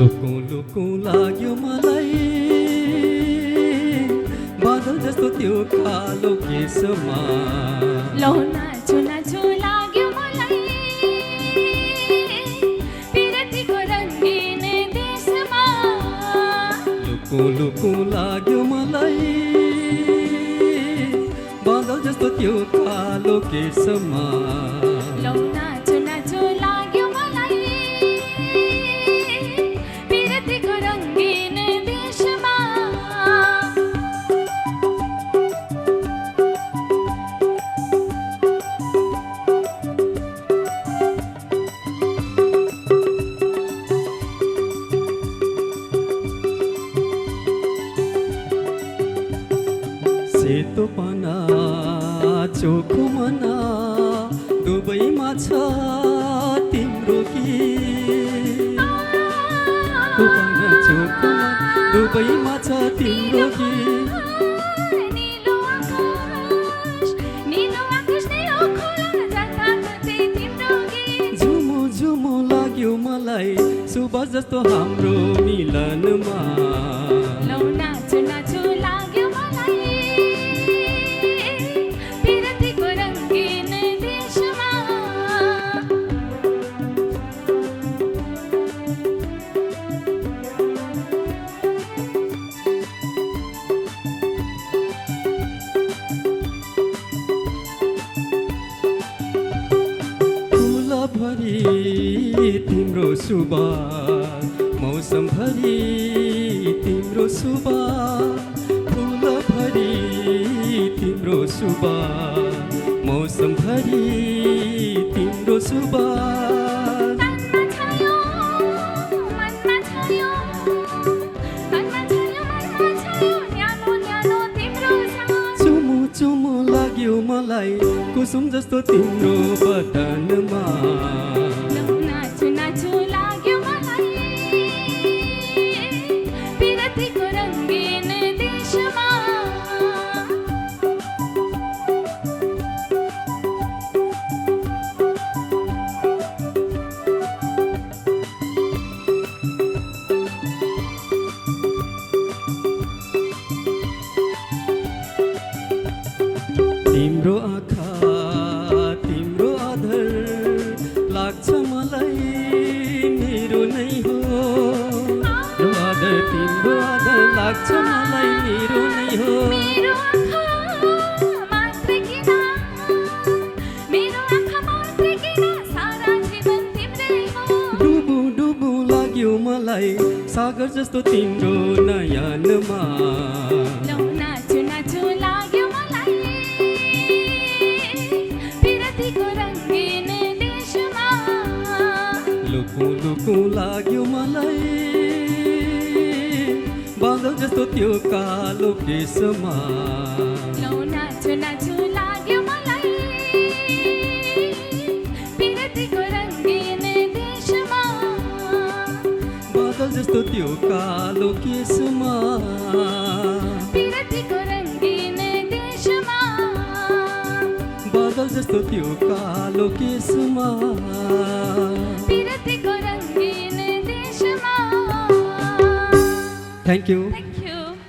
लुकु लुकु लाग्यो मलाई बादल जस्तो त्यो कालो केसमा लौ नाचु नाचु लाग्यो मलाई पिरतीको रङ्गीन देशमा लुकु लुकु लाग्यो मलाई बादल जस्तो त्यो कालो केसमा लौ नाचु नाचु लाग्यो मलाई पिरतीको रङ्गीन देशमा सेतो पाना चोखो मना दुबईमा छ तिम्रो गीत पाना चोखो मना दुबईमा छ तिम्रो गीत नीलो आकाश नीलो खोला जताततै तिम्रो गीत झुमु झुमु लाग्यो मलाई सुबह जस्तो हाम्रो मिलनमा लौ नाचु नाचु लाग्यो मलाई पिरतीको रङ्गीन देशमा फुलभरि तिम्रो सुबास मौसमभरि तिम्रो सुबास फुलभरि तिम्रो सुबास मौसमभरि तिम्रो सुबास मनमा छायो मनमा छायो मनमा छायो न्यानो न्यानो तिम्रो सास चुमु चुमु लाग्यो मलाई कुसुम जस्तो तिम्रो बदनमा लौ नाचु नाचु लाग्यो मलाई पिरतीको रङ्गीन देशमा तिम्रो आँखा तिम्रो आधार लाग्छ मलाई मेरो नै हो तिम्रो आधार लाग्छ मलाई मेरो नै हो मेरो आँखा मात्र किन मेरो आँखा मात्र किन सारा जीवन तिम्रै हो डुबु डुबु लाग्यो मलाई सागर जस्तो तिम्रो नयनमा लौ नाचु नाचु लाग्यो मलाई पिरतीको रङ्गीन देशमा लुकु लुकु लाग्यो मलाई बादल जस्तो त्यो कालो केसमा लौ नाचु नाचु लाग्यो मलाई पिरतीको रङ्गीन देशमा बादल जस्तो त्यो कालो केसमा पिरतीको रङ्गीन देशमा बादल जस्तो त्यो कालो केसमा पिरतीको रङ्गीन देशमा थ्याङ्क यू Thank you.